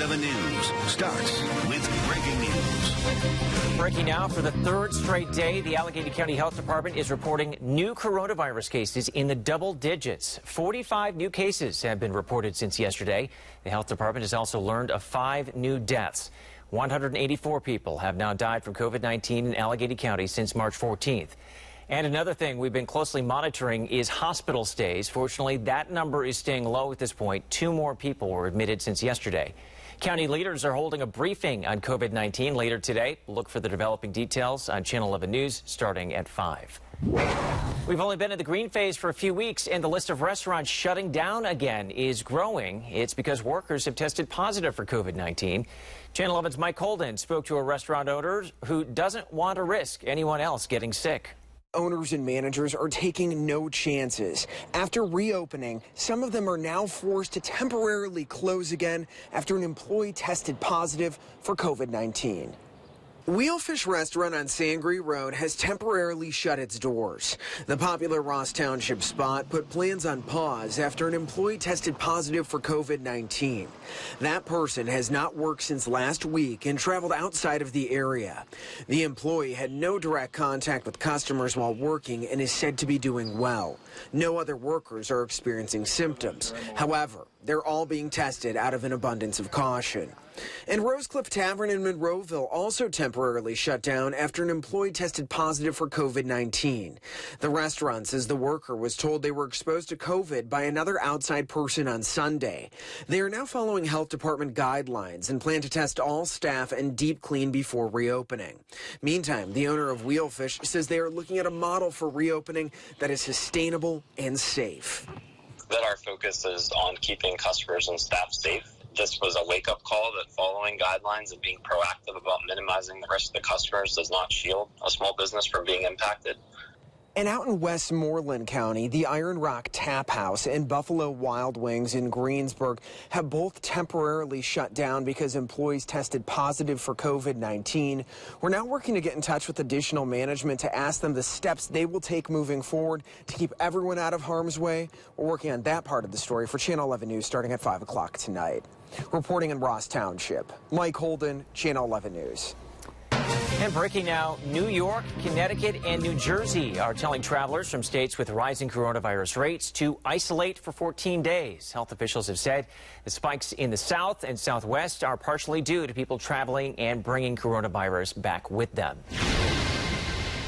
11 News starts with breaking news. Breaking now for the third straight day, the Allegheny County Health Department is reporting new coronavirus cases in the double digits. 45 new cases have been reported since yesterday. The health department has also learned of 5 new deaths. 184 people have now died from COVID-19 in Allegheny County since March 14th. And another thing we've been closely monitoring is hospital stays. Fortunately, that number is staying low at this point. 2 more people were admitted since yesterday. County leaders are holding a briefing on COVID-19 later today. Look for the developing details on Channel 11 News starting at 5. We've only been in the green phase for a few weeks, and the list of restaurants shutting down again is growing. It's because workers have tested positive for COVID-19. Channel 11's Mike Holden spoke to a restaurant owner who doesn't want to risk anyone else getting sick. Owners and managers are taking no chances. After reopening, some of them are now forced to temporarily close again after an employee tested positive for COVID-19. Wheelfish Restaurant on Sangre Road has temporarily shut its doors. The popular Ross Township spot put plans on pause after an employee tested positive for COVID-19. That person has not worked since last week and traveled outside of the area. The employee had no direct contact with customers while working and is said to be doing well. No other workers are experiencing symptoms. However, they're all being tested out of an abundance of caution. And Rosecliff Tavern in Monroeville also temporarily shut down after an employee tested positive for COVID-19. The restaurant says the worker was told they were exposed to COVID by another outside person on Sunday. They are now following health department guidelines and plan to test all staff and deep clean before reopening. Meantime, the owner of Wheelfish says they are looking at a model for reopening that is sustainable and safe. That our focus is on keeping customers and staff safe. This was a wake-up call that following guidelines and being proactive about minimizing the risk to customers does not shield a small business from being impacted. And out in Westmoreland County, the Iron Rock Tap House and Buffalo Wild Wings in Greensburg have both temporarily shut down because employees tested positive for COVID-19. We're now working to get in touch with additional management to ask them the steps they will take moving forward to keep everyone out of harm's way. We're working on that part of the story for Channel 11 News starting at 5 o'clock tonight. Reporting in Ross Township, Mike Holden, Channel 11 News. And breaking now, New York, Connecticut, and New Jersey are telling travelers from states with rising coronavirus rates to isolate for 14 days. Health officials have said the spikes in the South and Southwest are partially due to people traveling and bringing coronavirus back with them.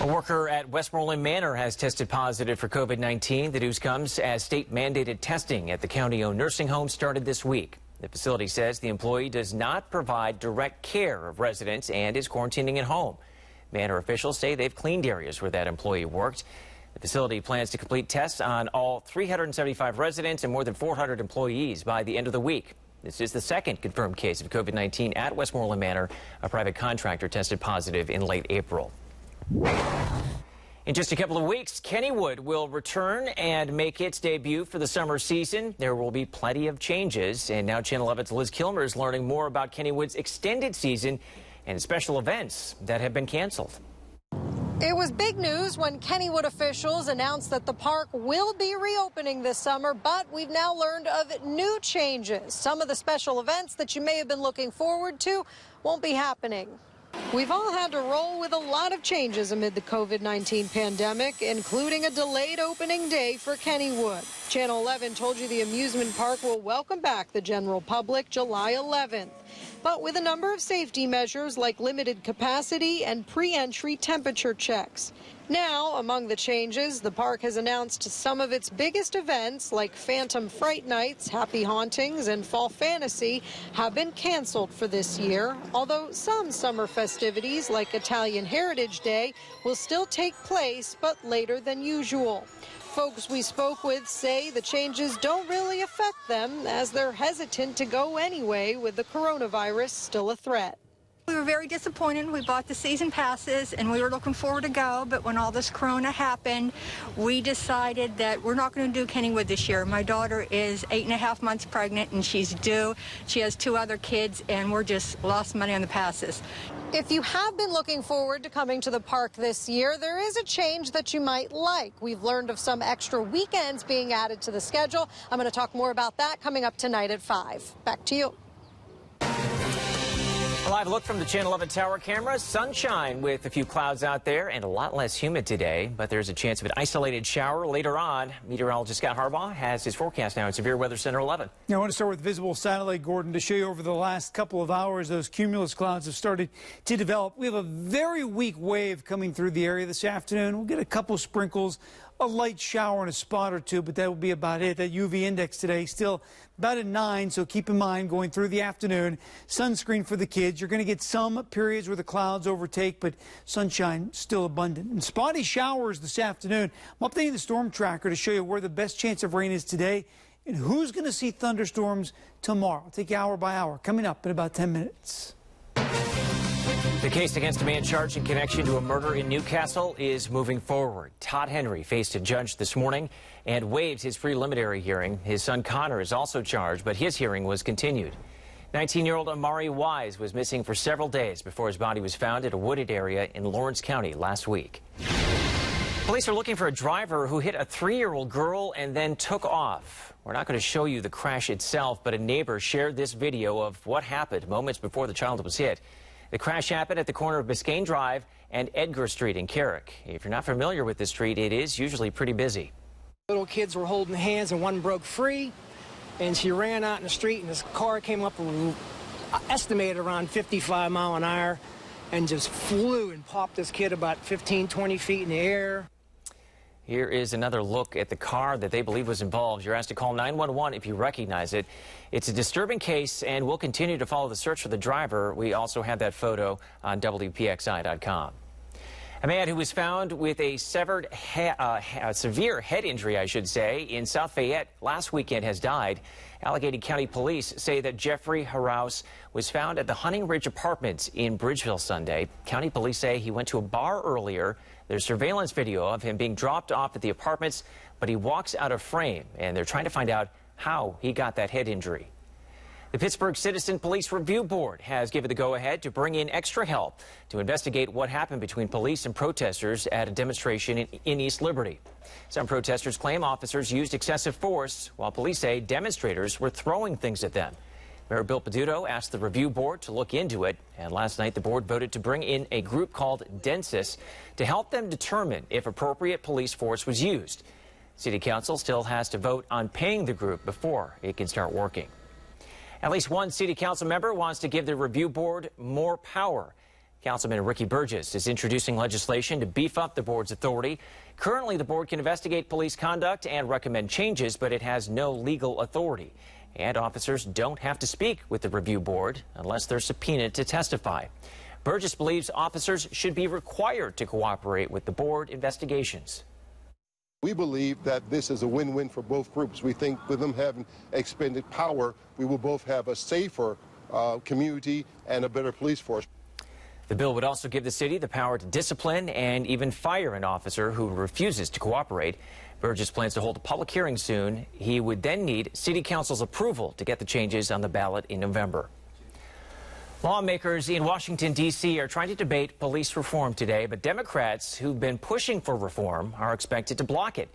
A worker at Westmoreland Manor has tested positive for COVID-19. The news comes as state-mandated testing at the county-owned nursing home started this week. The facility says the employee does not provide direct care of residents and is quarantining at home. Manor officials say they've cleaned areas where that employee worked. The facility plans to complete tests on all 375 residents and more than 400 employees by the end of the week. This is the second confirmed case of COVID-19 at Westmoreland Manor. A private contractor tested positive in late April. In just a couple of weeks, Kennywood will return and make its debut for the summer season. There will be plenty of changes, and now Channel 11's Liz Kilmer is learning more about Kennywood's extended season and special events that have been canceled. It was big news when Kennywood officials announced that the park will be reopening this summer, but we've now learned of new changes. Some of the special events that you may have been looking forward to won't be happening. We've all had to roll with a lot of changes amid the COVID-19 pandemic, including a delayed opening day for Kennywood. Channel 11 told you the amusement park will welcome back the general public July 11th, but with a number of safety measures like limited capacity and pre-entry temperature checks. Now, among the changes, the park has announced some of its biggest events like Phantom Fright Nights, Happy Hauntings, and Fall Fantasy have been canceled for this year, although some summer festivities like Italian Heritage Day will still take place, but later than usual. Folks we spoke with say the changes don't really affect them as they're hesitant to go anyway with the coronavirus still a threat. We were very disappointed. We bought the season passes and we were looking forward to go, but when all this corona happened, we decided that we're not going to do Kennywood this year. My daughter is 8.5 months pregnant and she's due. She has 2 other kids and we're just lost money on the passes. If you have been looking forward to coming to the park this year, there is a change that you might like. We've learned of some extra weekends being added to the schedule. I'm going to talk more about that coming up tonight at 5. Back to you. A live look from the Channel 11 tower camera. Sunshine with a few clouds out there and a lot less humid today, but there's a chance of an isolated shower later on. Meteorologist Scott Harbaugh has his forecast now at Severe Weather Center 11. Now, I want to start with visible satellite, Gordon, to show you over the last couple of hours those cumulus clouds have started to develop. We have a very weak wave coming through the area this afternoon. We'll get a couple sprinkles, a light shower and a spot or two, but that will be about it. That UV index today still about a 9, so keep in mind going through the afternoon. Sunscreen for the kids. You're going to get some periods where the clouds overtake, but sunshine still abundant. And spotty showers this afternoon. I'm updating the storm tracker to show you where the best chance of rain is today and who's going to see thunderstorms tomorrow. I'll take you hour by hour, coming up in about 10 minutes. The case against a man charged in connection to a murder in Newcastle is moving forward. Todd Henry faced a judge this morning and waived his preliminary hearing. His son Connor is also charged, but his hearing was continued. 19-year-old Amari Wise was missing for several days before his body was found at a wooded area in Lawrence County last week. Police are looking for a driver who hit a 3-year-old girl and then took off. We're not going to show you the crash itself, but a neighbor shared this video of what happened moments before the child was hit. The crash happened at the corner of Biscayne Drive and Edgar Street in Carrick. If you're not familiar with this street, it is usually pretty busy. Little kids were holding hands and one broke free, and she ran out in the street, and this car came up estimated around 55 mile an hour and just flew and popped this kid about 15, 20 feet in the air. Here is another look at the car that they believe was involved. You're asked to call 911 if you recognize it. It's a disturbing case, and we'll continue to follow the search for the driver. We also have that photo on WPXI.com. A man who was found with a severe head injury, I should say, in South Fayette last weekend has died. Allegheny County Police say that Jeffrey Haraus was found at the Hunting Ridge Apartments in Bridgeville Sunday. County Police say he went to a bar earlier. There's surveillance video of him being dropped off at the apartments, but he walks out of frame, and they're trying to find out how he got that head injury. The Pittsburgh Citizen Police Review Board has given the go-ahead to bring in extra help to investigate what happened between police and protesters at a demonstration in East Liberty. Some protesters claim officers used excessive force, while police say demonstrators were throwing things at them. Mayor Bill Peduto asked the review board to look into it, and last night the board voted to bring in a group called Densis to help them determine if appropriate police force was used. City Council still has to vote on paying the group before it can start working. At least one City Council member wants to give the review board more power. Councilman Ricky Burgess is introducing legislation to beef up the board's authority. Currently, the board can investigate police conduct and recommend changes, but it has no legal authority. And officers don't have to speak with the review board unless they're subpoenaed to testify. Burgess believes officers should be required to cooperate with the board investigations. We believe that this is a win-win for both groups. We think with them having expended power, we will both have a safer community and a better police force. The bill would also give the city the power to discipline and even fire an officer who refuses to cooperate. Burgess plans to hold a public hearing soon. He would then need City Council's approval to get the changes on the ballot in November. Lawmakers in Washington, D.C. are trying to debate police reform today, but Democrats who've been pushing for reform are expected to block it.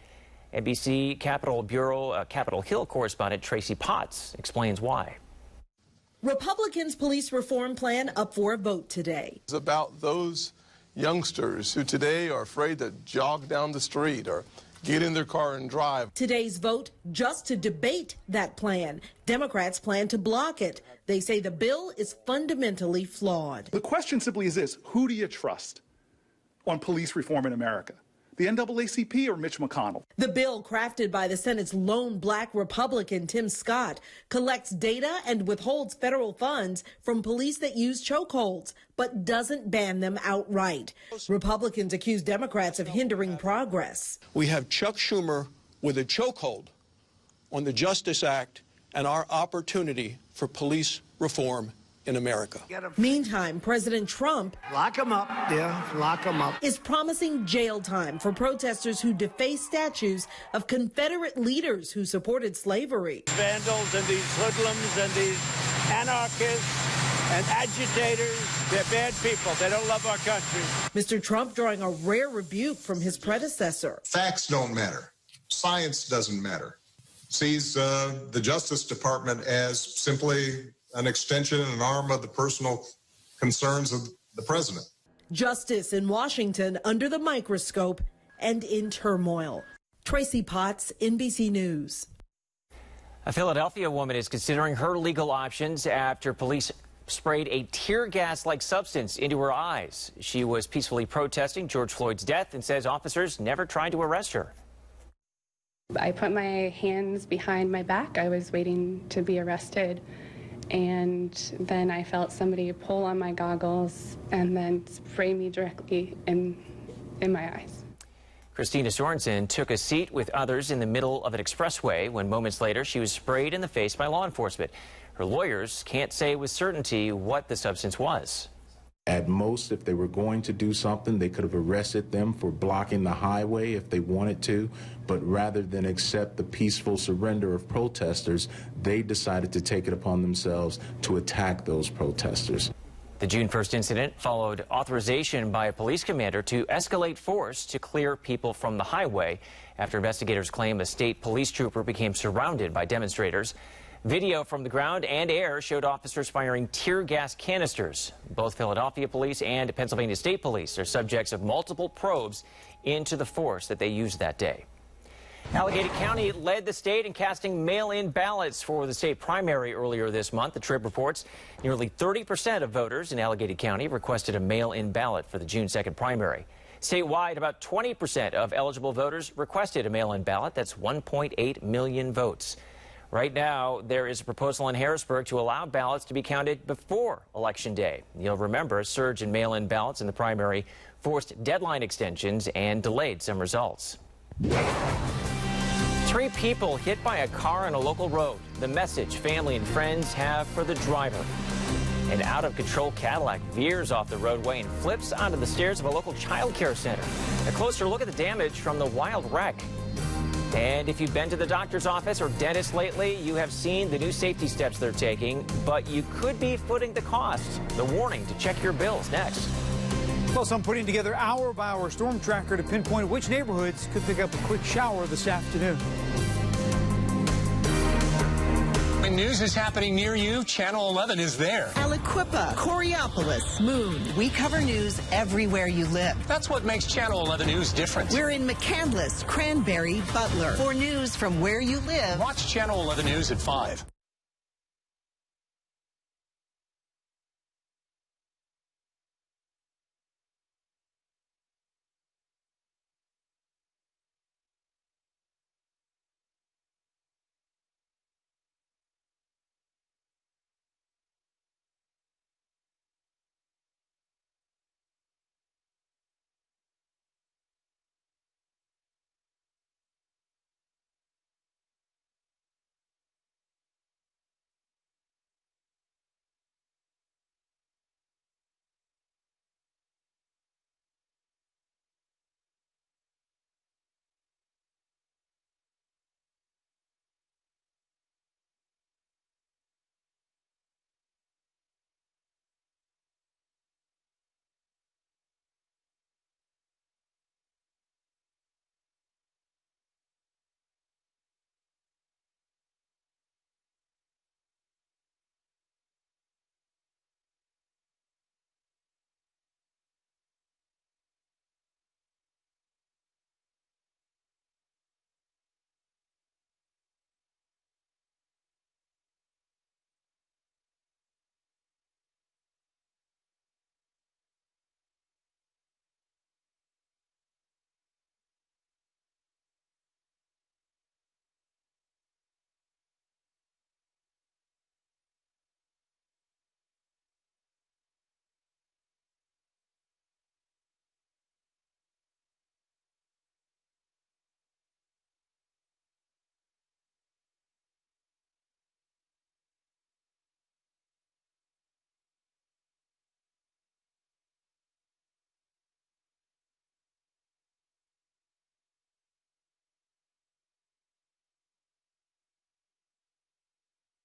NBC Capitol Bureau Capitol Hill correspondent Tracy Potts explains why. Republicans' police reform plan up for a vote today. It's about those youngsters who today are afraid to jog down the street or get in their car and drive. Today's vote just to debate that plan. Democrats plan to block it. They say the bill is fundamentally flawed. The question simply is this: who do you trust on police reform in America? The NAACP or Mitch McConnell? The bill, crafted by the Senate's lone black Republican Tim Scott, collects data and withholds federal funds from police that use chokeholds, but doesn't ban them outright. Republicans accuse Democrats of hindering progress. We have Chuck Schumer with a chokehold on the Justice Act and our opportunity for police reform in America. Meantime, President Trump lock them up, lock them up. Is promising jail time for protesters who deface statues of Confederate leaders who supported slavery. Vandals and these hoodlums and these anarchists and agitators, they're bad people. They don't love our country. Mr. Trump drawing a rare rebuke from his predecessor. Facts don't matter. Science doesn't matter. Sees the Justice Department as simply an extension and an arm of the personal concerns of the president. Justice in Washington under the microscope and in turmoil. Tracy Potts, NBC News. A Philadelphia woman is considering her legal options after police sprayed a tear gas-like substance into her eyes. She was peacefully protesting George Floyd's death and says officers never tried to arrest her. I put my hands behind my back. I was waiting to be arrested. And then I felt somebody pull on my goggles and then spray me directly in my eyes. Christina Sorensen took a seat with others in the middle of an expressway when moments later she was sprayed in the face by law enforcement. Her lawyers can't say with certainty what the substance was. At most, if they were going to do something, they could have arrested them for blocking the highway if they wanted to. But rather than accept the peaceful surrender of protesters, they decided to take it upon themselves to attack those protesters. The June 1st incident followed authorization by a police commander to escalate force to clear people from the highway after investigators claim a state police trooper became surrounded by demonstrators. Video from the ground and air showed officers firing tear gas canisters. Both Philadelphia police and Pennsylvania State Police are subjects of multiple probes into the force that they used that day. Allegheny County led the state in casting mail-in ballots for the state primary earlier this month. The Trib reports nearly 30% of voters in Allegheny County requested a mail-in ballot for the June 2nd primary. Statewide, about 20% of eligible voters requested a mail-in ballot. That's 1.8 million votes. Right now, there is a proposal in Harrisburg to allow ballots to be counted before Election Day. You'll remember a surge in mail-in ballots in the primary forced deadline extensions and delayed some results. 3 people hit by a car on a local road. The message family and friends have for the driver. An out-of-control Cadillac veers off the roadway and flips onto the stairs of a local child care center. A closer look at the damage from the wild wreck. And if you've been to the doctor's office or dentist lately, you have seen the new safety steps they're taking, but you could be footing the cost. The warning to check your bills next. Plus, I'm putting together hour-by-hour storm tracker to pinpoint which neighborhoods could pick up a quick shower this afternoon. When news is happening near you, Channel 11 is there. Aliquippa, Coriopolis, Moon. We cover news everywhere you live. That's what makes Channel 11 News different. We're in McCandless, Cranberry, Butler. For news from where you live, watch Channel 11 News at 5.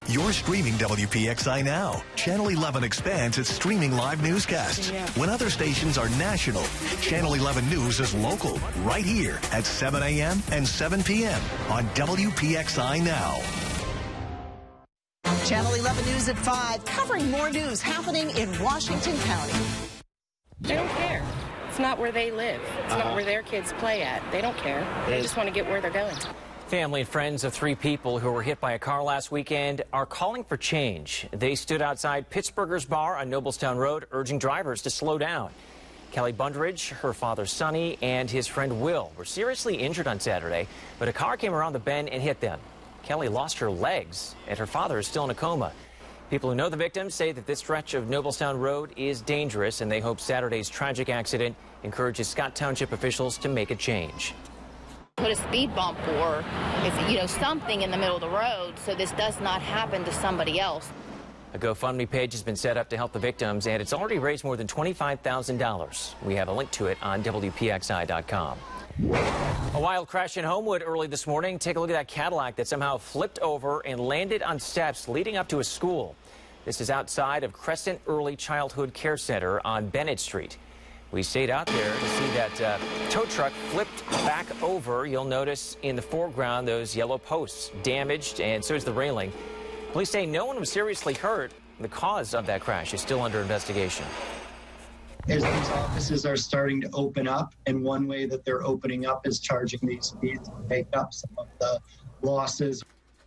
You're streaming WPXI now. Channel 11 expands its streaming live newscasts. When other stations are national, Channel 11 News is local, right here at 7 a.m. and 7 p.m. on WPXI Now. Channel 11 News at 5, covering more news happening in Washington County. They don't care. It's not where they live. It's not where their kids play at. They don't care. They just want to get where they're going. Family and friends of 3 people who were hit by a car last weekend are calling for change. They stood outside Pittsburgh's bar on Noblestown Road, urging drivers to slow down. Kelly Bundridge, her father Sonny, and his friend Will were seriously injured on Saturday, but a car came around the bend and hit them. Kelly lost her legs, and her father is still in a coma. People who know the victims say that this stretch of Noblestown Road is dangerous, and they hope Saturday's tragic accident encourages Scott Township officials to make a change. Put a speed bump or, something in the middle of the road so this does not happen to somebody else. A GoFundMe page has been set up to help the victims, and it's already raised more than $25,000. We have a link to it on WPXI.com. A wild crash in Homewood early this morning. Take a look at that Cadillac that somehow flipped over and landed on steps leading up to a school. This is outside of Crescent Early Childhood Care Center on Bennett Street. We stayed out there to see that tow truck flipped back over. You'll notice in the foreground those yellow posts damaged, and so is the railing. Police say no one was seriously hurt. The cause of that crash is still under investigation. As these offices are starting to open up, and one way that they're opening up is charging these fees to make up some of the losses.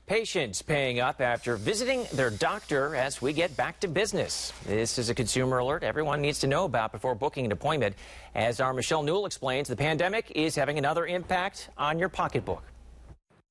Patients paying up after visiting their doctor as we get back to business. This is a consumer alert everyone needs to know about before booking an appointment. As our Michelle Newell explains, the pandemic is having another impact on your pocketbook.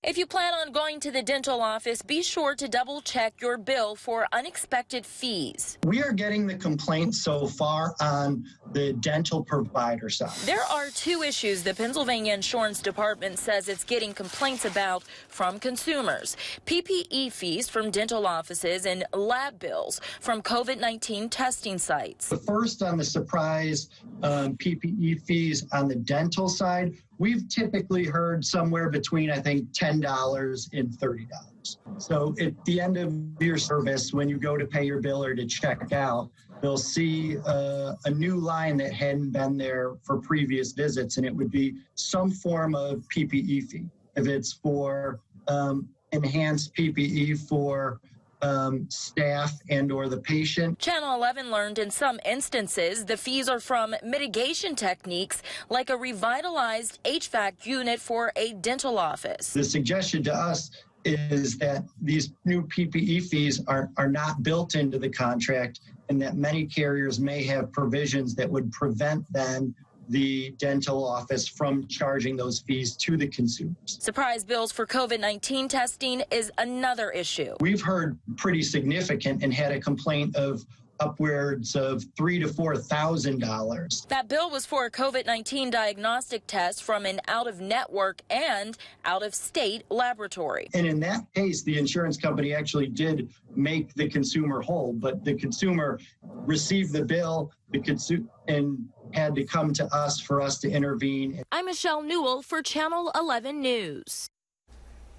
If you plan on going to the dental office, be sure to double check your bill for unexpected fees. We are getting the complaints so far on the dental provider side. There are 2 issues the Pennsylvania Insurance Department says it's getting complaints about from consumers: PPE fees from dental offices and lab bills from COVID-19 testing sites. The first on the surprise PPE fees on the dental side, we've typically heard somewhere between, I think, $10 and $30. So at the end of your service, when you go to pay your bill or to check out, they'll see a new line that hadn't been there for previous visits, and it would be some form of PPE fee. If it's for enhanced PPE for staff and or the patient. Channel 11 learned in some instances the fees are from mitigation techniques like a revitalized HVAC unit for a dental office. The suggestion to us is that these new PPE fees are not built into the contract, and that many carriers may have provisions that would prevent then the dental office from charging those fees to the consumers. Surprise bills for COVID-19 testing is another issue. We've heard pretty significant and had a complaint of upwards of $3,000 to $4,000. That bill was for a COVID-19 diagnostic test from an out-of-network and out-of-state laboratory. And in that case, the insurance company actually did make the consumer whole, but the consumer received the bill, and had to come to us for us to intervene. I'm Michelle Newell for Channel 11 News.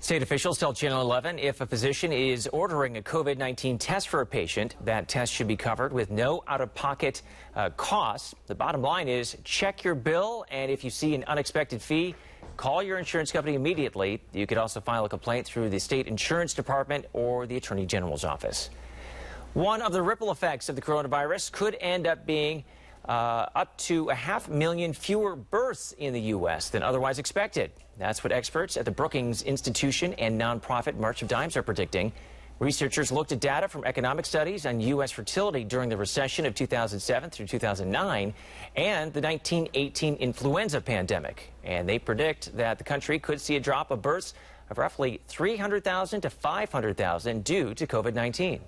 State officials tell Channel 11 if a physician is ordering a COVID-19 test for a patient, that test should be covered with no out-of-pocket costs. The bottom line is check your bill, and if you see an unexpected fee, call your insurance company immediately. You could also file a complaint through the state insurance department or the Attorney General's office. One of the ripple effects of the coronavirus could end up being up to 500,000 fewer births in the U.S. than otherwise expected. That's what experts at the Brookings Institution and nonprofit March of Dimes are predicting. Researchers looked at data from economic studies on U.S. fertility during the recession of 2007 through 2009 and the 1918 influenza pandemic. And they predict that the country could see a drop of births of roughly 300,000 to 500,000 due to COVID-19.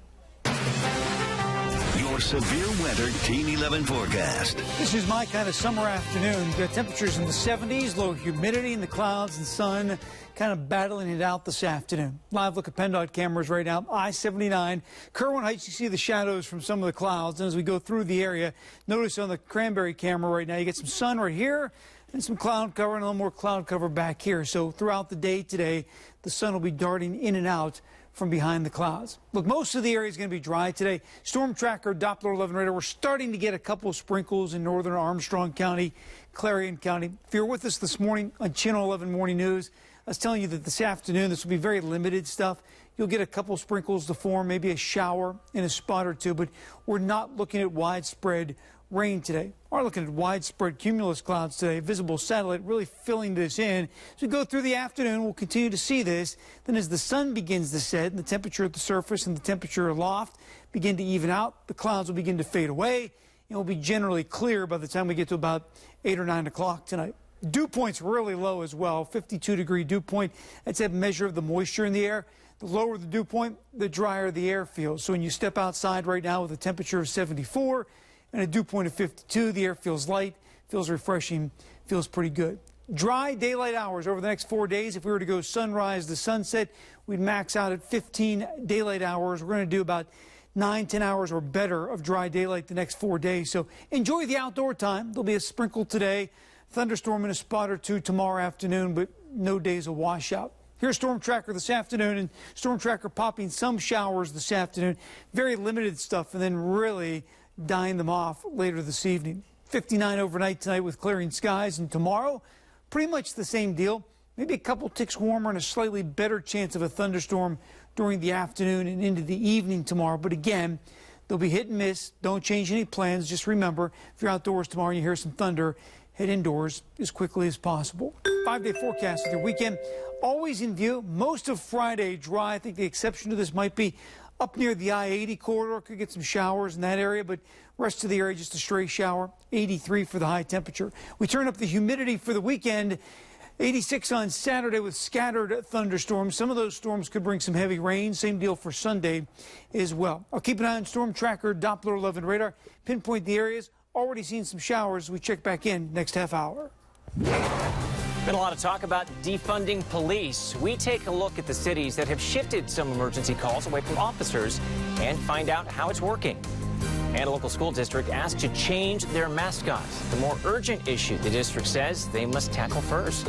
Severe weather Team 11 forecast. This is my kind of summer afternoon. The temperatures in the 70s, low humidity in the clouds and sun, kind of battling it out this afternoon. Live look at PennDOT cameras right now. I-79, Kerwin Heights, you see the shadows from some of the clouds. And as we go through the area, notice on the Cranberry camera right now, you get some sun right here and some cloud cover and a little more cloud cover back here. So throughout the day today, the sun will be darting in and out from behind the clouds. Look, most of the area is going to be dry today. Storm tracker, Doppler 11 radar, we're starting to get a couple of sprinkles in northern Armstrong County, Clarion County. If you're with us this morning on Channel 11 Morning News, I was telling you that this afternoon this will be very limited stuff. You'll get a couple sprinkles to form, maybe a shower and a spot or two, but we're not looking at widespread rain today. We're looking at widespread cumulus clouds today. Visible satellite really filling this in. As we go through the afternoon, we'll continue to see this. Then as the sun begins to set and the temperature at the surface and the temperature aloft begin to even out, the clouds will begin to fade away. It will be generally clear by the time we get to about 8 or 9 o'clock tonight. Dew point's really low as well, 52-degree dew point. That's a measure of the moisture in the air. The lower the dew point, the drier the air feels. So when you step outside right now with a temperature of 74 and a dew point of 52, the air feels light, feels refreshing, feels pretty good. Dry daylight hours over the next 4 days. If we were to go sunrise to sunset, we'd max out at 15 daylight hours. We're going to do about 9-10 hours or better of dry daylight the next 4 days. So enjoy the outdoor time. There'll be a sprinkle today, thunderstorm and a spot or two tomorrow afternoon, but no days of washout. Here's Storm Tracker this afternoon, and Storm Tracker popping some showers this afternoon. Very limited stuff, and then really dying them off later this evening. 59 overnight tonight with clearing skies, and tomorrow, pretty much the same deal. Maybe a couple ticks warmer and a slightly better chance of a thunderstorm during the afternoon and into the evening tomorrow. But again, they'll be hit and miss. Don't change any plans. Just remember, if you're outdoors tomorrow and you hear some thunder, head indoors as quickly as possible. 5-day forecast with your weekend always in view. Most of Friday dry. I think the exception to this might be up near the I-80 corridor. Could get some showers in that area, but rest of the area just a stray shower. 83 for the high temperature. We turn up the humidity for the weekend. 86 on Saturday with scattered thunderstorms. Some of those storms could bring some heavy rain. Same deal for Sunday as well. I'll keep an eye on Storm Tracker, Doppler 11 radar. Pinpoint the areas. Already seen some showers. We check back in next half hour. Been a lot of talk about defunding police. We take a look at the cities that have shifted some emergency calls away from officers and find out how it's working. And a local school district asked to change their mascot. The more urgent issue, the district says they must tackle first.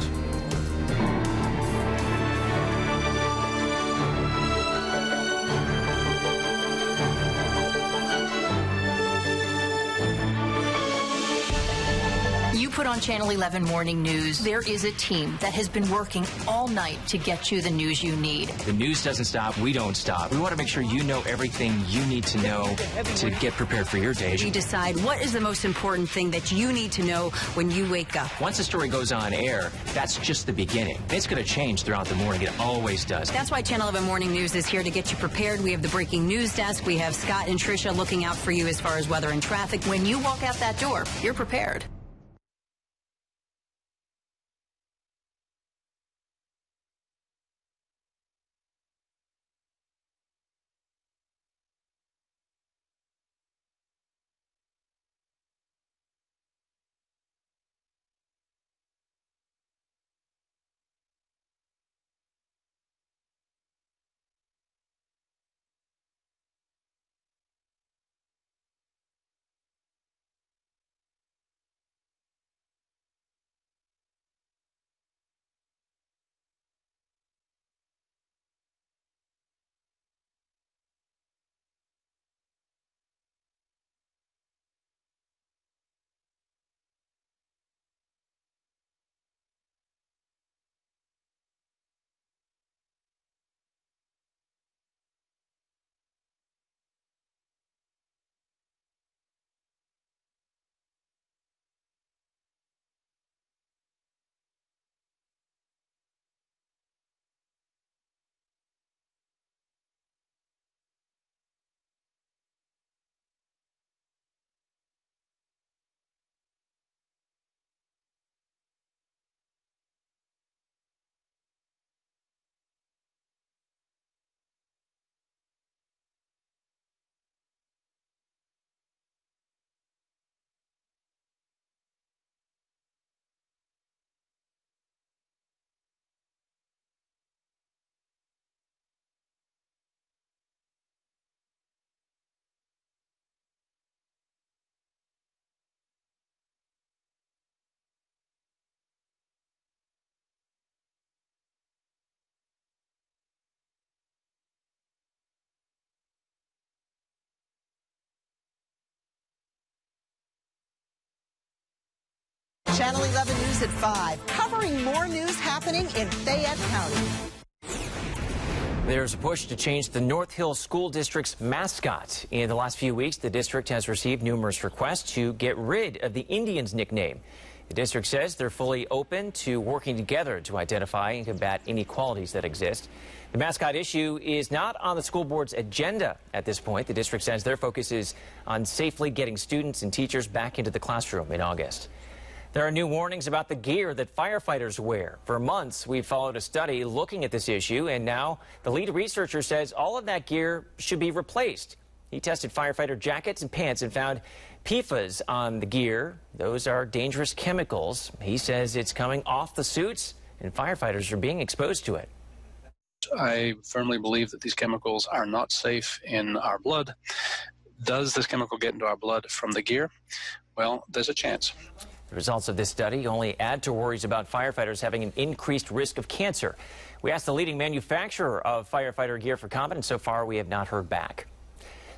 Put on Channel 11 Morning News. There is a team that has been working all night to get you the news you need. The news doesn't stop. We don't stop. We want to make sure you know everything you need to know to get prepared for your day. We decide what is the most important thing that you need to know when you wake up. Once a story goes on air, that's just the beginning. It's going to change throughout the morning. It always does. That's why Channel 11 Morning News is here to get you prepared. We have the breaking news desk. We have Scott and Tricia looking out for you as far as weather and traffic. When you walk out that door, you're prepared. Channel 11 News at 5, covering more news happening in Fayette County. There's a push to change the North Hill School District's mascot. In the last few weeks, the district has received numerous requests to get rid of the Indians nickname. The district says they're fully open to working together to identify and combat inequalities that exist. The mascot issue is not on the school board's agenda at this point. The district says their focus is on safely getting students and teachers back into the classroom in August. There are new warnings about the gear that firefighters wear. For months, we've followed a study looking at this issue, and now the lead researcher says all of that gear should be replaced. He tested firefighter jackets and pants and found PFAS on the gear. Those are dangerous chemicals. He says it's coming off the suits, and firefighters are being exposed to it. I firmly believe that these chemicals are not safe in our blood. Does this chemical get into our blood from the gear? Well, there's a chance. The results of this study only add to worries about firefighters having an increased risk of cancer. We asked the leading manufacturer of firefighter gear for comment, and so far we have not heard back.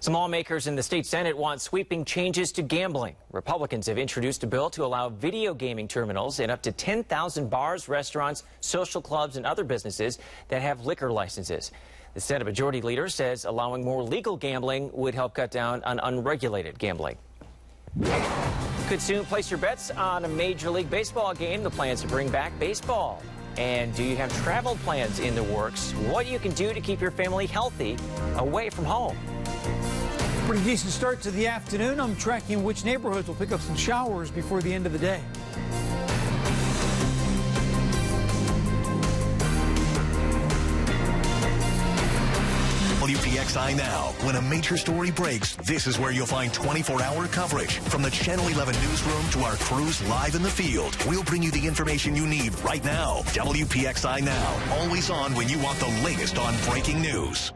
Some lawmakers in the state Senate want sweeping changes to gambling. Republicans have introduced a bill to allow video gaming terminals in up to 10,000 bars, restaurants, social clubs, and other businesses that have liquor licenses. The Senate Majority Leader says allowing more legal gambling would help cut down on unregulated gambling. Could soon place your bets on a Major League Baseball game. The plans to bring back baseball. And do you have travel plans in the works? What you can do to keep your family healthy away from home. Pretty decent start to the afternoon. I'm tracking which neighborhoods will pick up some showers before the end of the day. WPXI Now. When a major story breaks, this is where you'll find 24-hour coverage. From the Channel 11 newsroom to our crews live in the field, we'll bring you the information you need right now. WPXI Now. Always on when you want the latest on breaking news.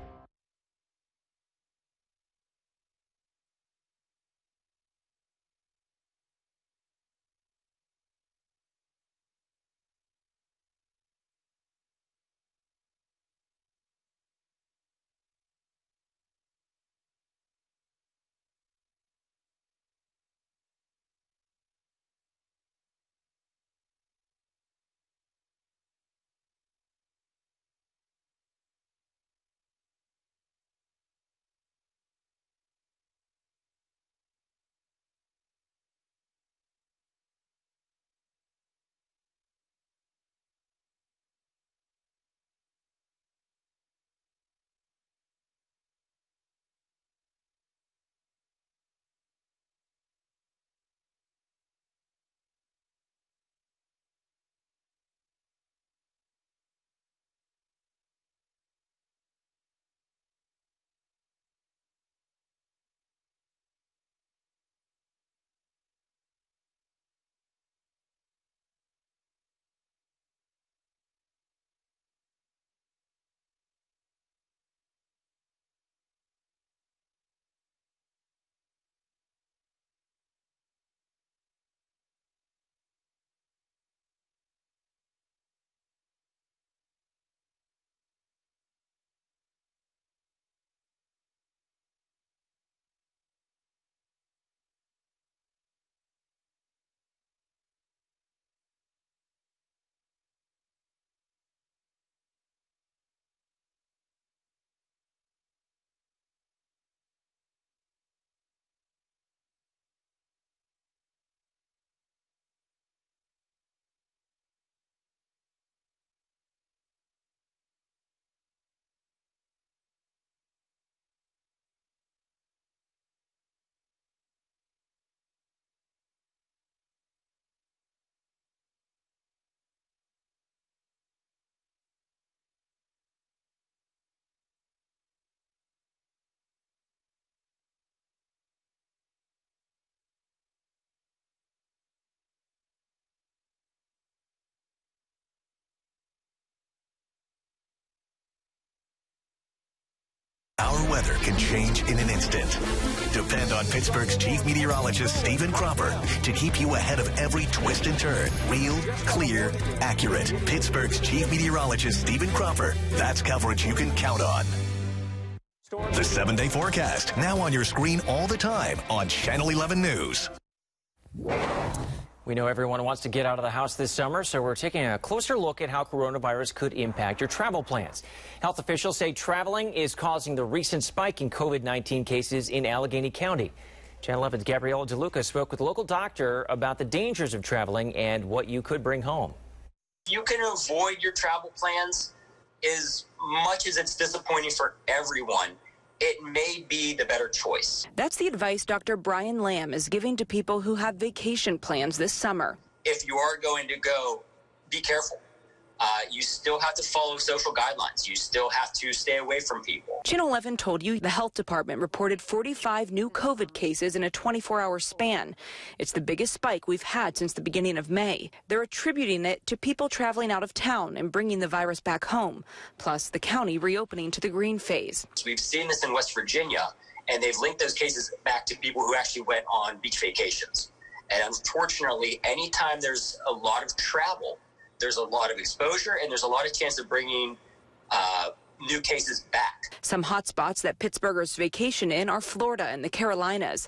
Our weather can change in an instant. Depend on Pittsburgh's chief meteorologist, Stephen Cropper, to keep you ahead of every twist and turn. Real, clear, accurate. Pittsburgh's chief meteorologist, Stephen Cropper. That's coverage you can count on. The 7-day forecast, now on your screen all the time on Channel 11 News. We know everyone wants to get out of the house this summer, so we're taking a closer look at how coronavirus could impact your travel plans. Health officials say traveling is causing the recent spike in COVID-19 cases in Allegheny County. Channel 11's Gabriella DeLuca spoke with a local doctor about the dangers of traveling and what you could bring home. You can avoid your travel plans as much as it's disappointing for everyone. It may be the better choice. That's the advice Dr. Brian Lamb is giving to people who have vacation plans this summer. If you are going to go, be careful. You still have to follow social guidelines. You still have to stay away from people. Channel 11 told you the health department reported 45 new COVID cases in a 24-hour span. It's the biggest spike we've had since the beginning of May. They're attributing it to people traveling out of town and bringing the virus back home, plus the county reopening to the green phase. We've seen this in West Virginia, and they've linked those cases back to people who actually went on beach vacations. And unfortunately, anytime there's a lot of travel, there's a lot of exposure, and there's a lot of chance of bringing new cases back. Some hot spots that Pittsburghers vacation in are Florida and the Carolinas.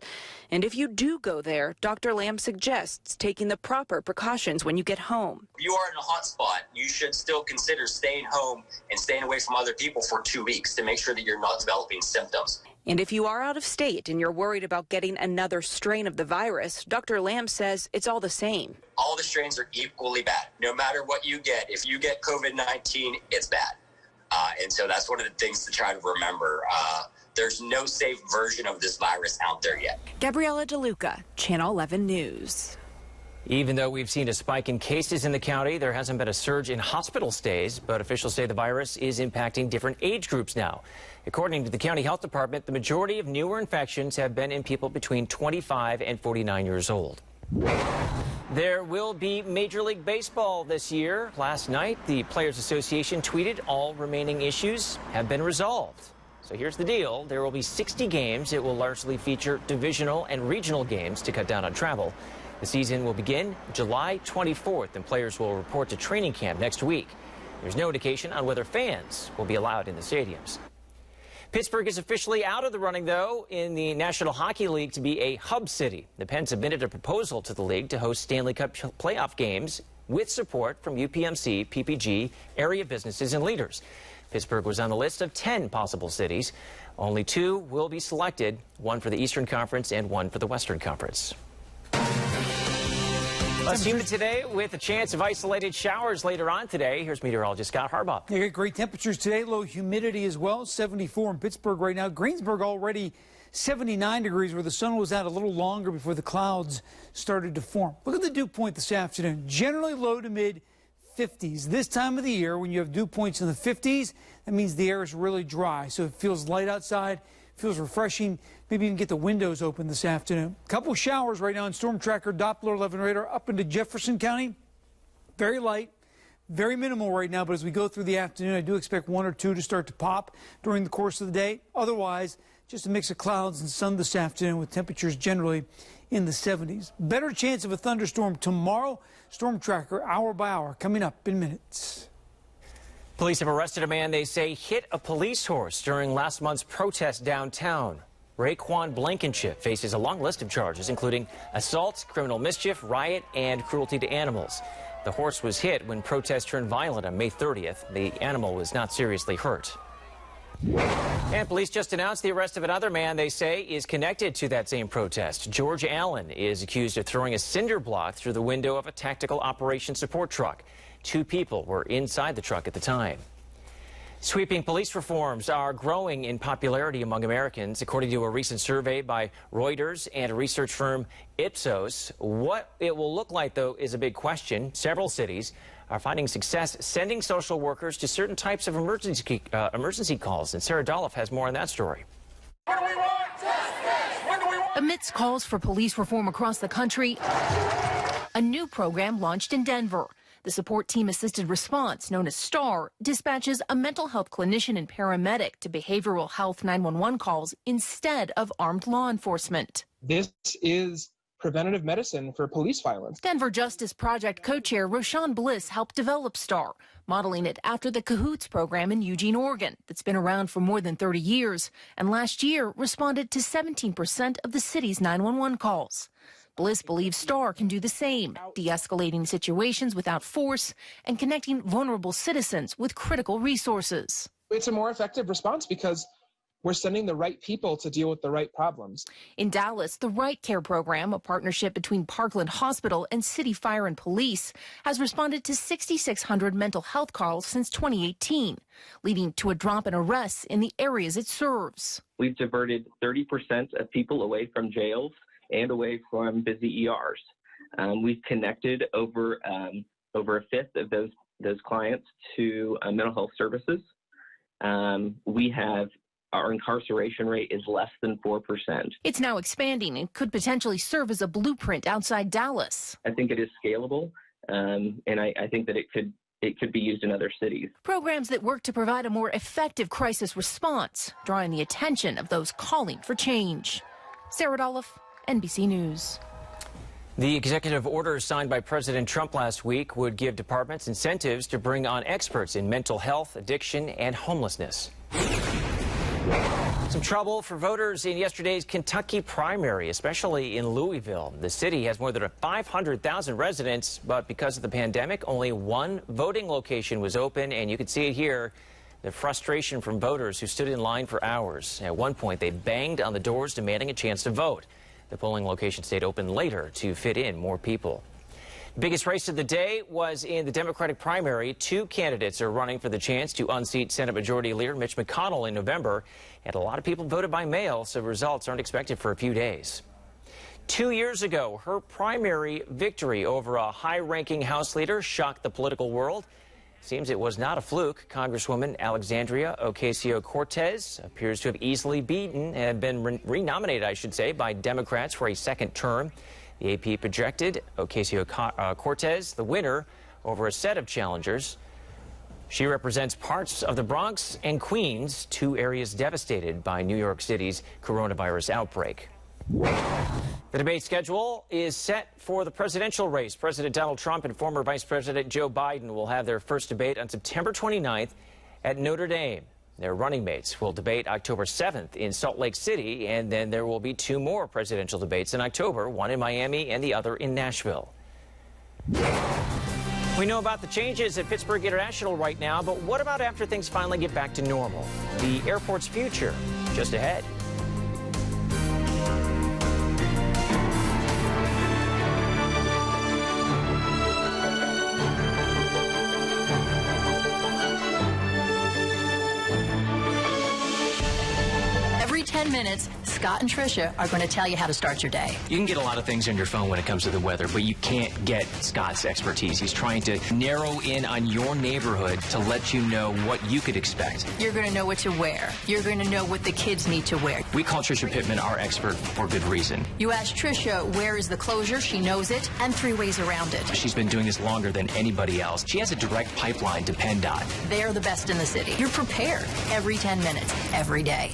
And if you do go there, Dr. Lamb suggests taking the proper precautions when you get home. If you are in a hot spot, you should still consider staying home and staying away from other people for 2 weeks to make sure that you're not developing symptoms. And if you are out of state and you're worried about getting another strain of the virus, Dr. Lamb says it's all the same. All the strains are equally bad. No matter what you get, if you get COVID-19, it's bad. And so that's one of the things to try to remember. There's no safe version of this virus out there yet. Gabriella DeLuca, Channel 11 News. Even though we've seen a spike in cases in the county, there hasn't been a surge in hospital stays, but officials say the virus is impacting different age groups now. According to the county health department, the majority of newer infections have been in people between 25 and 49 years old. There will be Major League Baseball this year. Last night, the Players Association tweeted all remaining issues have been resolved. So here's the deal. There will be 60 games. It will largely feature divisional and regional games to cut down on travel. The season will begin July 24th, and players will report to training camp next week. There's no indication on whether fans will be allowed in the stadiums. Pittsburgh is officially out of the running, though, in the National Hockey League to be a hub city. The Pen submitted a proposal to the league to host Stanley Cup playoff games with support from UPMC, PPG, area businesses, and leaders. Pittsburgh was on the list of 10 possible cities. Only 2 will be selected, one for the Eastern Conference and one for the Western Conference. Less humid today with a chance of isolated showers later on today. Here's meteorologist Scott Harbaugh. You got great temperatures today, low humidity as well. 74 in Pittsburgh right now. Greensburg already 79 degrees where the sun was out a little longer before the clouds started to form. Look at the dew point this afternoon. Generally low to mid 50s. This time of the year when you have dew points in the 50s, that means the air is really dry. So it feels light outside, feels refreshing. Maybe even get the windows open this afternoon. Couple showers right now on Storm Tracker Doppler 11 radar up into Jefferson County. Very light, very minimal right now, but as we go through the afternoon, I do expect 1 or 2 to start to pop during the course of the day. Otherwise, just a mix of clouds and sun this afternoon with temperatures generally in the 70s. Better chance of a thunderstorm tomorrow. Storm Tracker hour by hour coming up in minutes. Police have arrested a man they say hit a police horse during last month's protest downtown. Raekwon Blankenship faces a long list of charges, including assault, criminal mischief, riot, and cruelty to animals. The horse was hit when protests turned violent on May 30th. The animal was not seriously hurt. And police just announced the arrest of another man they say is connected to that same protest. George Allen is accused of throwing a cinder block through the window of a tactical operations support truck. 2 people were inside the truck at the time. Sweeping police reforms are growing in popularity among Americans, according to a recent survey by Reuters and a research firm Ipsos. What it will look like, though, is a big question. Several cities are finding success sending social workers to certain types of emergency calls. And Sarah Dolph has more on that story. Amidst calls for police reform across the country, a new program launched in Denver. The support team assisted response, known as STAR, dispatches a mental health clinician and paramedic to behavioral health 911 calls instead of armed law enforcement. This is preventative medicine for police violence. Denver Justice Project co-chair Roshan Bliss helped develop STAR, modeling it after the Cahoots program in Eugene, Oregon, that's been around for more than 30 years, and last year responded to 17% of the city's 911 calls. Bliss believes STAR can do the same, de-escalating situations without force and connecting vulnerable citizens with critical resources. It's a more effective response because we're sending the right people to deal with the right problems. In Dallas, the Right Care program, a partnership between Parkland Hospital and City Fire and Police, has responded to 6,600 mental health calls since 2018, leading to a drop in arrests in the areas it serves. We've diverted 30% of people away from jails and away from busy ERs. We've connected over a fifth of those clients to mental health services. Our incarceration rate is less than 4%. It's now expanding and could potentially serve as a blueprint outside Dallas. I think it is scalable, and I think that it could be used in other cities. Programs that work to provide a more effective crisis response, drawing the attention of those calling for change. Sarah Dolph, NBC News. The executive order signed by President Trump last week would give departments incentives to bring on experts in mental health, addiction, and homelessness. Some trouble for voters in yesterday's Kentucky primary, especially in Louisville. The city has more than 500,000 residents, but because of the pandemic, only one voting location was open, and you can see it here. The frustration from voters who stood in line for hours. At one point, they banged on the doors demanding a chance to vote. The polling location stayed open later to fit in more people. The biggest race of the day was in the Democratic primary. Two candidates are running for the chance to unseat Senate Majority Leader Mitch McConnell in November. And a lot of people voted by mail, so results aren't expected for a few days. 2 years ago, her primary victory over a high-ranking House leader shocked the political world. Seems it was not a fluke. Congresswoman Alexandria Ocasio-Cortez appears to have easily beaten and been renominated, I should say, by Democrats for a second term. The AP projected Ocasio-Cortez the winner over a set of challengers. She represents parts of the Bronx and Queens, two areas devastated by New York City's coronavirus outbreak. The debate schedule is set for the presidential race. President Donald Trump and former Vice President Joe Biden will have their first debate on September 29th at Notre Dame. Their running mates will debate October 7th in Salt Lake City, and then there will be two more presidential debates in October, one in Miami and the other in Nashville. We know about the changes at Pittsburgh International right now, but what about after things finally get back to normal? The airport's future, just ahead. Every 10 minutes, Scott and Tricia are going to tell you how to start your day. You can get a lot of things on your phone when it comes to the weather, but you can't get Scott's expertise. He's trying to narrow in on your neighborhood to let you know what you could expect. You're going to know what to wear. You're going to know what the kids need to wear. We call Tricia Pittman our expert for good reason. You ask Tricia where is the closure, she knows it, and 3 ways around it. She's been doing this longer than anybody else. She has a direct pipeline to PennDOT. They're the best in the city. You're prepared every 10 minutes, every day.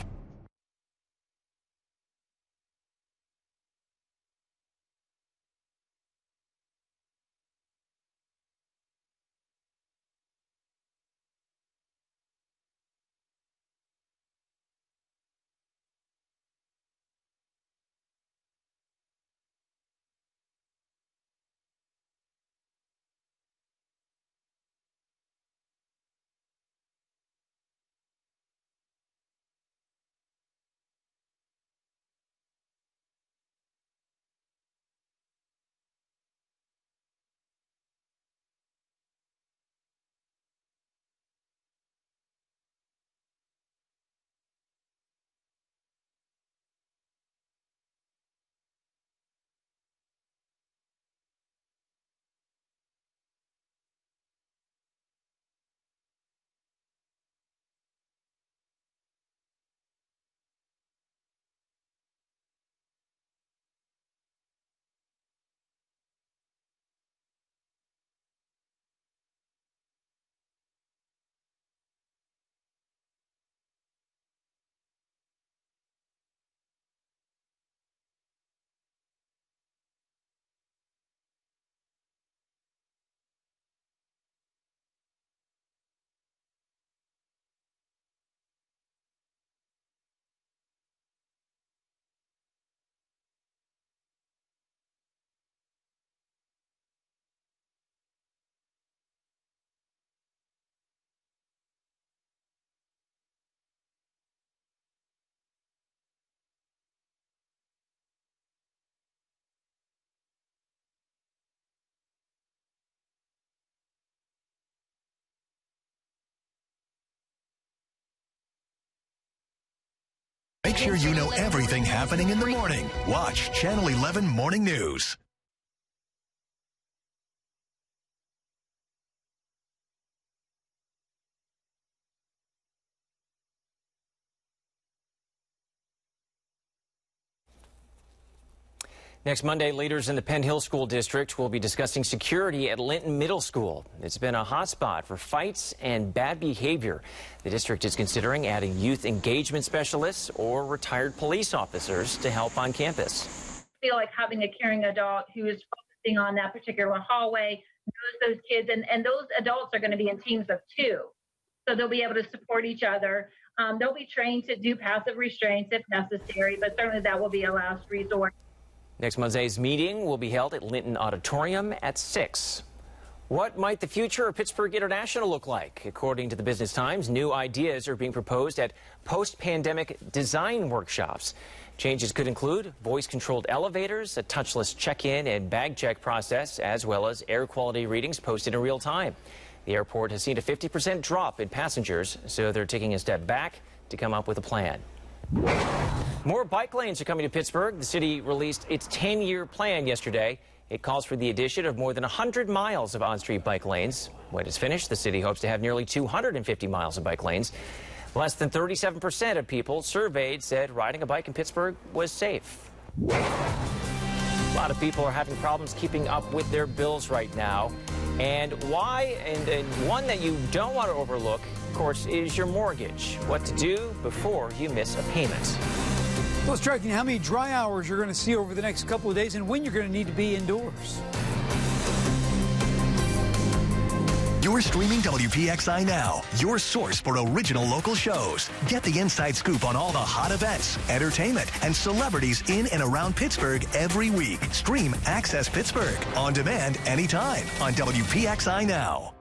Make sure you know everything happening in the morning. Watch Channel 11 Morning News. Next Monday, leaders in the Penn Hill School District will be discussing security at Linton Middle School. It's been a hotspot for fights and bad behavior. The district is considering adding youth engagement specialists or retired police officers to help on campus. I feel like having a caring adult who is focusing on that particular hallway, knows those kids, and those adults are going to be in teams of 2. So they'll be able to support each other. They'll be trained to do passive restraints if necessary, but certainly that will be a last resort. Next Monday's meeting will be held at Linton Auditorium at 6. What might the future of Pittsburgh International look like? According to the Business Times, new ideas are being proposed at post-pandemic design workshops. Changes could include voice-controlled elevators, a touchless check-in and bag check process, as well as air quality readings posted in real time. The airport has seen a 50% drop in passengers, so they're taking a step back to come up with a plan. More bike lanes are coming to Pittsburgh. The city released its 10-year plan yesterday. It calls for the addition of more than 100 miles of on-street bike lanes. When it's finished, the city hopes to have nearly 250 miles of bike lanes. Less than 37% of people surveyed said riding a bike in Pittsburgh was safe. A lot of people are having problems keeping up with their bills right now. And why, and one that you don't want to overlook, of course, is your mortgage. What to do before you miss a payment. Well, it's tracking how many dry hours you're going to see over the next couple of days and when you're going to need to be indoors. You're streaming WPXI Now, your source for original local shows. Get the inside scoop on all the hot events, entertainment, and celebrities in and around Pittsburgh every week. Stream Access Pittsburgh on demand anytime on WPXI Now.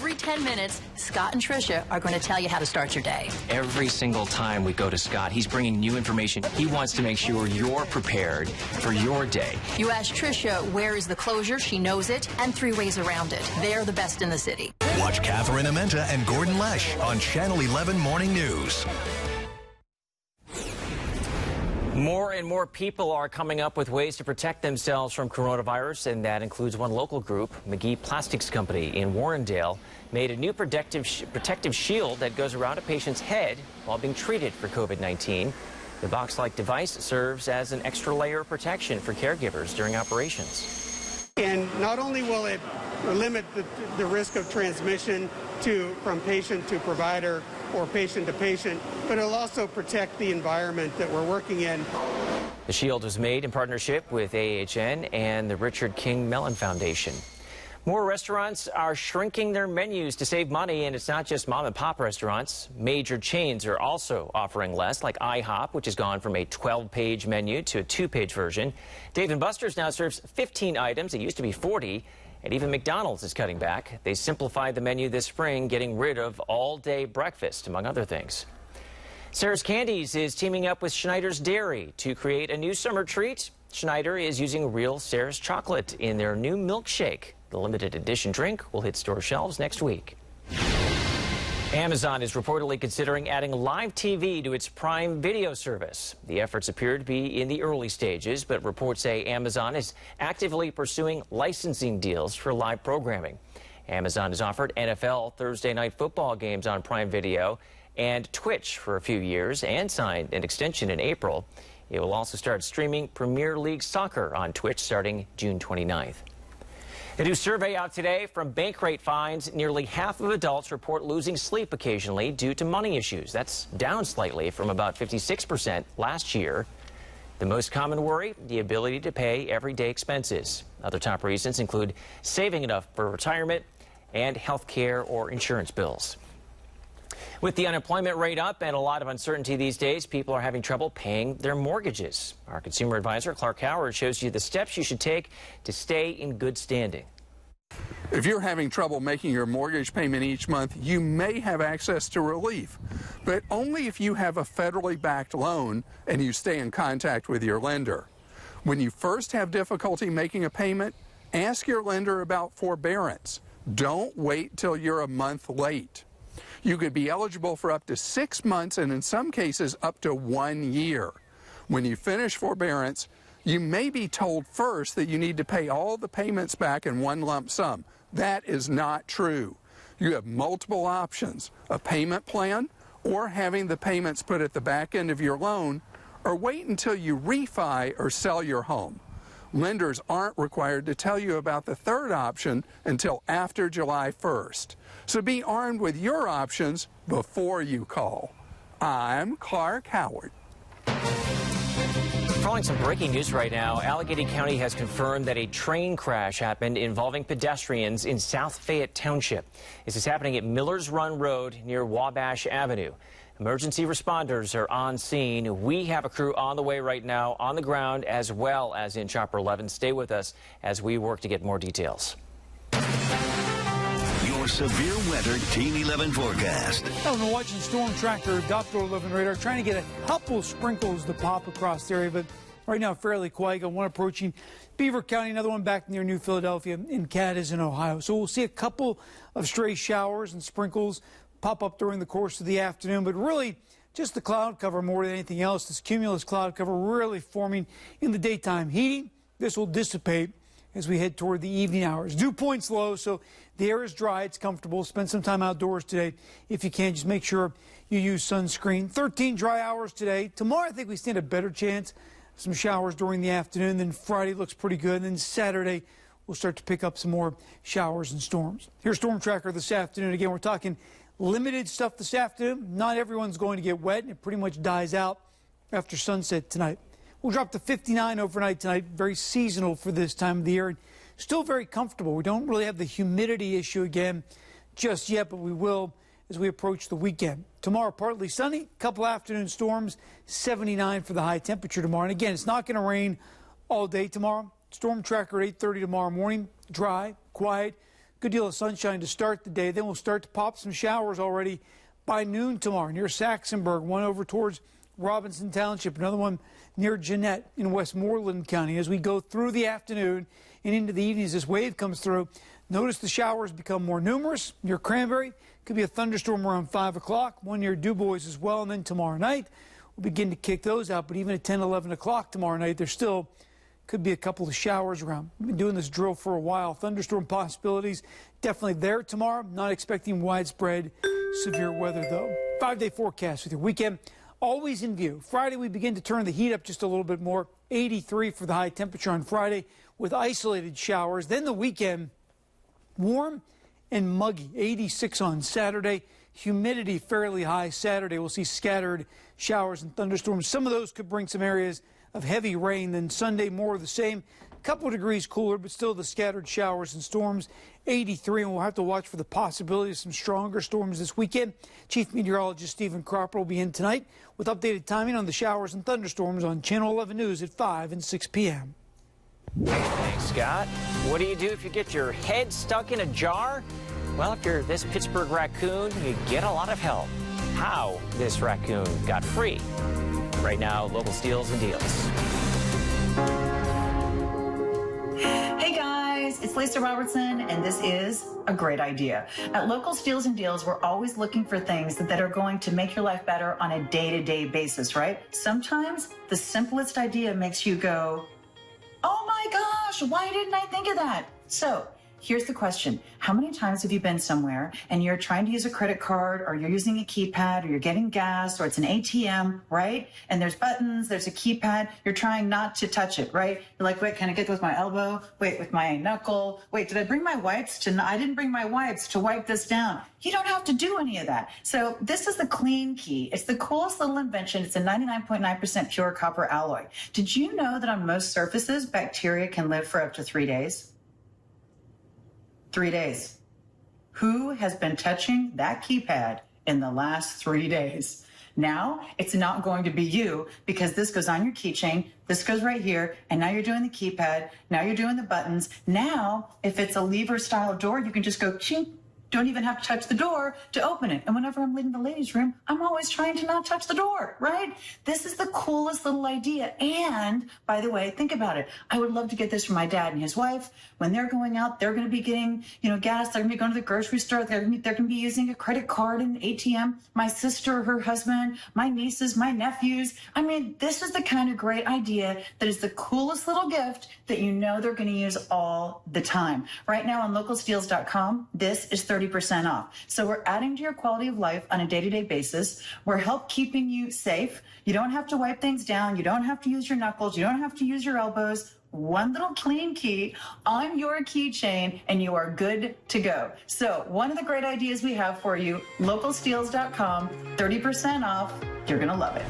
Every 10 minutes, Scott and Tricia are going to tell you how to start your day. Every single time we go to Scott, he's bringing new information. He wants to make sure you're prepared for your day. You ask Tricia, where is the closure? She knows it, and 3 ways around it. They're the best in the city. Watch Catherine Amenta and Gordon Lesh on Channel 11 Morning News. More and more people are coming up with ways to protect themselves from coronavirus, and that includes one local group. McGee Plastics Company in Warrendale made a new protective shield that goes around a patient's head while being treated for COVID-19. The box-like device serves as an extra layer of protection for caregivers during operations. And not only will it limit the risk of transmission from patient to provider, or patient to patient, but it'll also protect the environment that we're working in. The shield was made in partnership with AHN and the Richard King Mellon Foundation. More restaurants are shrinking their menus to save money, and it's not just mom and pop restaurants. Major chains are also offering less, like IHOP, which has gone from a 12-page menu to a 2-page version. Dave & Buster's now serves 15 items. It used to be 40. And even McDonald's is cutting back. They simplified the menu this spring, getting rid of all-day breakfast, among other things. Sarah's Candies is teaming up with Schneider's Dairy to create a new summer treat. Schneider is using real Sarah's chocolate in their new milkshake. The limited edition drink will hit store shelves next week. Amazon is reportedly considering adding live TV to its Prime Video service. The efforts appear to be in the early stages, but reports say Amazon is actively pursuing licensing deals for live programming. Amazon has offered NFL Thursday Night Football games on Prime Video and Twitch for a few years and signed an extension in April. It will also start streaming Premier League Soccer on Twitch starting June 29th. A new survey out today from Bankrate finds nearly half of adults report losing sleep occasionally due to money issues. That's down slightly from about 56% last year. The most common worry, the ability to pay everyday expenses. Other top reasons include saving enough for retirement and health care or insurance bills. With the unemployment rate up and a lot of uncertainty these days, people are having trouble paying their mortgages. Our consumer advisor, Clark Howard, shows you the steps you should take to stay in good standing. If you're having trouble making your mortgage payment each month, you may have access to relief, but only if you have a federally backed loan and you stay in contact with your lender. When you first have difficulty making a payment, ask your lender about forbearance. Don't wait till you're a month late. You could be eligible for up to 6 months and in some cases up to 1 year. When you finish forbearance, you may be told first that you need to pay all the payments back in one lump sum. That is not true. You have multiple options: a payment plan, or having the payments put at the back end of your loan, or wait until you refi or sell your home. Lenders aren't required to tell you about the third option until after July 1st. So be armed with your options before you call. I'm Clark Howard. Following some breaking news right now, Allegheny County has confirmed that a train crash happened involving pedestrians in South Fayette Township. This is happening at Millers Run Road near Wabash Avenue. Emergency responders are on scene. We have a crew on the way right now on the ground as well as in Chopper 11. Stay with us as we work to get more details. Your severe weather Team 11 forecast. I've been watching Storm Tracker, Dr. 11 radar, trying to get a couple sprinkles to pop across the area, but right now fairly quiet. Got one approaching Beaver County, another one back near New Philadelphia in Cadiz in Ohio. So we'll see a couple of stray showers and sprinkles pop up during the course of the afternoon, but really just the cloud cover more than anything else. This cumulus cloud cover really forming in the daytime heating. This will dissipate as we head toward the evening hours. Dew point's low, so the air is dry. It's comfortable. Spend some time outdoors today if you can. Just make sure you use sunscreen. 13 dry hours today. Tomorrow, I think we stand a better chance. Some showers during the afternoon. Then Friday looks pretty good. And then Saturday, we'll start to pick up some more showers and storms. Here's Storm Tracker this afternoon. Again, we're talking limited stuff this afternoon. Not everyone's going to get wet, and it pretty much dies out after sunset tonight. We'll drop to 59 overnight tonight. Very seasonal for this time of the year. Still very comfortable. We don't really have the humidity issue again just yet, but we will as we approach the weekend. Tomorrow, partly sunny, couple afternoon storms, 79 for the high temperature tomorrow. And again, it's not going to rain all day tomorrow. Storm Tracker at 8:30 tomorrow morning. Dry, quiet, good deal of sunshine to start the day. Then we'll start to pop some showers already by noon tomorrow near Saxonburg, one over towards Robinson Township, another one near Jeanette in Westmoreland County. As we go through the afternoon and into the evening as this wave comes through, notice the showers become more numerous. Near Cranberry, could be a thunderstorm around 5 o'clock, one near DuBois as well. And then tomorrow night, we'll begin to kick those out. But even at 10, 11 o'clock tomorrow night, there still could be a couple of showers around. We've been doing this drill for a while. Thunderstorm possibilities definitely there tomorrow. Not expecting widespread severe weather, though. 5-day forecast with your weekend always in view. Friday, we begin to turn the heat up just a little bit more. 83 for the high temperature on Friday with isolated showers. Then the weekend, warm and muggy. 86 on Saturday. Humidity fairly high Saturday. We'll see scattered showers and thunderstorms. Some of those could bring some areas of heavy rain. Then Sunday, more of the same. A couple degrees cooler, but still the scattered showers and storms. 83, and we'll have to watch for the possibility of some stronger storms this weekend. Chief Meteorologist Stephen Cropper will be in tonight with updated timing on the showers and thunderstorms on Channel 11 News at 5 and 6 p.m. Thanks, Scott. What do you do if you get your head stuck in a jar? Well, if you're this Pittsburgh raccoon, you get a lot of help. How this raccoon got free. Right now, local steals and deals. Hey guys, it's Lisa Robertson, and this is a great idea. At Local Steals and Deals, we're always looking for things that are going to make your life better on a day-to-day basis, right? Sometimes the simplest idea makes you go, oh my gosh, why didn't I think of that? So here's the question. How many times have you been somewhere and you're trying to use a credit card, or you're using a keypad, or you're getting gas, or it's an ATM, right? And there's buttons, there's a keypad. You're trying not to touch it, right? You're like, wait, can I get with my elbow? Wait, with my knuckle? Wait, did I bring my wipes? I didn't bring my wipes to wipe this down. You don't have to do any of that. So this is the Clean Key. It's the coolest little invention. It's a 99.9% pure copper alloy. Did you know that on most surfaces, bacteria can live for up to 3 days? 3 days. Who has been touching that keypad in the last 3 days? Now, it's not going to be you, because this goes on your keychain, this goes right here, and now you're doing the keypad, now you're doing the buttons. Now, if it's a lever style door, you can just go chink. Don't even have to touch the door to open it. And whenever I'm leaving the ladies' room, I'm always trying to not touch the door, right? This is the coolest little idea. And by the way, think about it. I would love to get this from my dad and his wife. When they're going out, they're going to be getting, gas. They're going to be going to the grocery store. They're going to be using a credit card and ATM. My sister, her husband, my nieces, my nephews. I mean, this is the kind of great idea that is the coolest little gift that they're going to use all the time. Right now on localsteals.com, this is 30% off. So we're adding to your quality of life on a day-to-day basis. We're keeping you safe. You don't have to wipe things down. You don't have to use your knuckles. You don't have to use your elbows. One little Clean Key on your keychain, and you are good to go. So one of the great ideas we have for you, localsteals.com, 30% off. You're going to love it.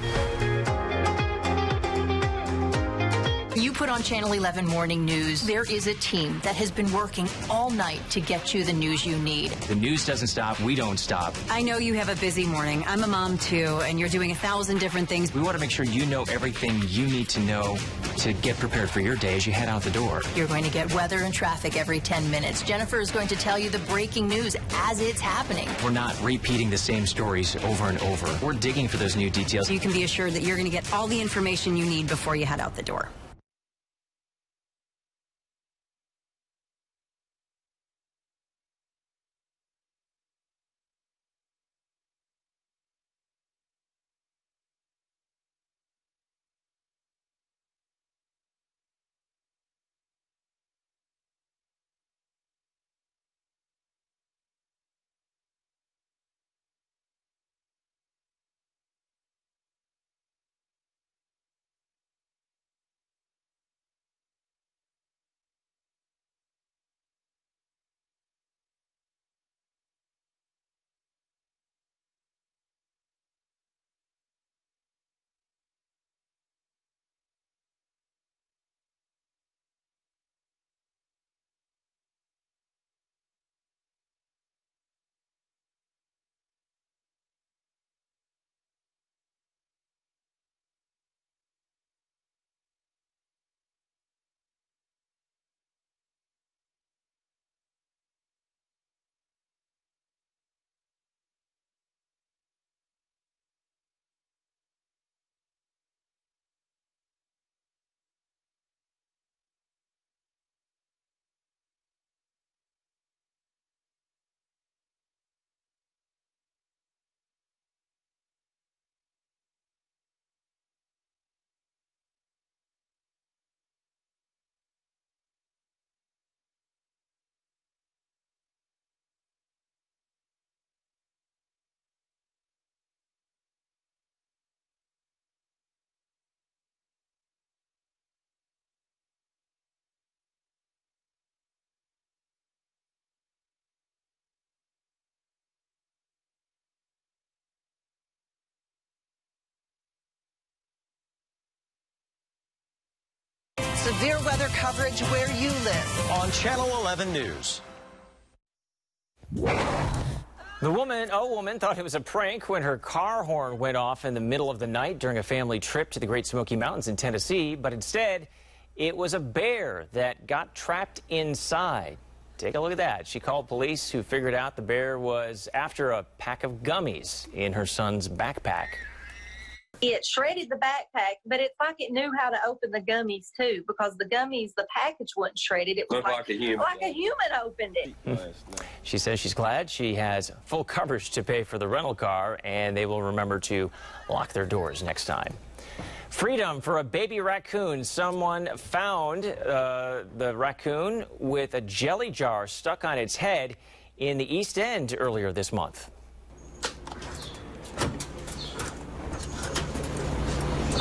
You put on Channel 11 Morning News. There is a team that has been working all night to get you the news you need. The news doesn't stop. We don't stop. I know you have a busy morning. I'm a mom, too, and you're doing 1,000 different things. We want to make sure you know everything you need to know to get prepared for your day as you head out the door. You're going to get weather and traffic every 10 minutes. Jennifer is going to tell you the breaking news as it's happening. We're not repeating the same stories over and over. We're digging for those new details. You can be assured that you're going to get all the information you need before you head out the door. Severe weather coverage where you live. On Channel 11 News. A woman thought it was a prank when her car horn went off in the middle of the night during a family trip to the Great Smoky Mountains in Tennessee, but instead it was a bear that got trapped inside. Take a look at that. She called police, who figured out the bear was after a pack of gummies in her son's backpack. It shredded the backpack, but it's like it knew how to open the gummies too, because the gummies, the package wasn't shredded. It was like a human opened it. She says she's glad she has full coverage to pay for the rental car, and they will remember to lock their doors next time. Freedom for a baby raccoon. Someone found the raccoon with a jelly jar stuck on its head in the East End earlier this month.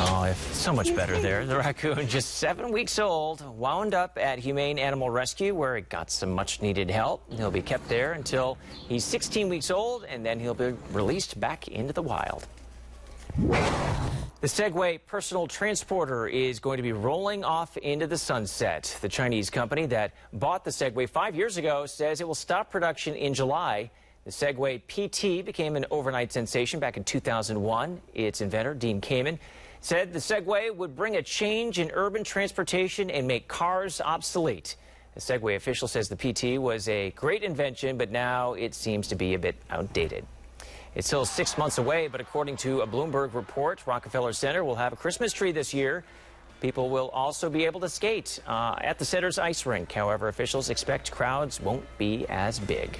Oh, so much better there. The raccoon, just 7 weeks old, wound up at Humane Animal Rescue, where it got some much-needed help. He'll be kept there until he's 16 weeks old, and then he'll be released back into the wild. The Segway personal transporter is going to be rolling off into the sunset. The Chinese company that bought the Segway 5 years ago says it will stop production in July. The Segway PT became an overnight sensation back in 2001. Its inventor, Dean Kamen, said the Segway would bring a change in urban transportation and make cars obsolete. The Segway official says the PT was a great invention, but now it seems to be a bit outdated. It's still 6 months away, but according to a Bloomberg report, Rockefeller Center will have a Christmas tree this year. People will also be able to skate at the center's ice rink. However, officials expect crowds won't be as big.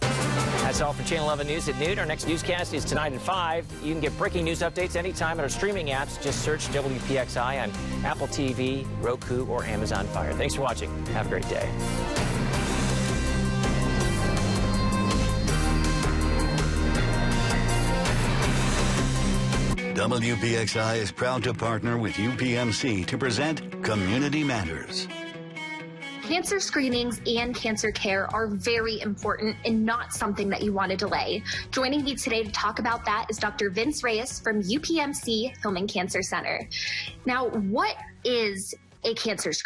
That's all for Channel 11 News at noon. Our next newscast is tonight at 5. You can get breaking news updates anytime on our streaming apps. Just search WPXI on Apple TV, Roku, or Amazon Fire. Thanks for watching. Have a great day. WPXI is proud to partner with UPMC to present Community Matters. Cancer screenings and cancer care are very important and not something that you want to delay. Joining me today to talk about that is Dr. Vince Reyes from UPMC Hillman Cancer Center. Now, what is a cancer screening?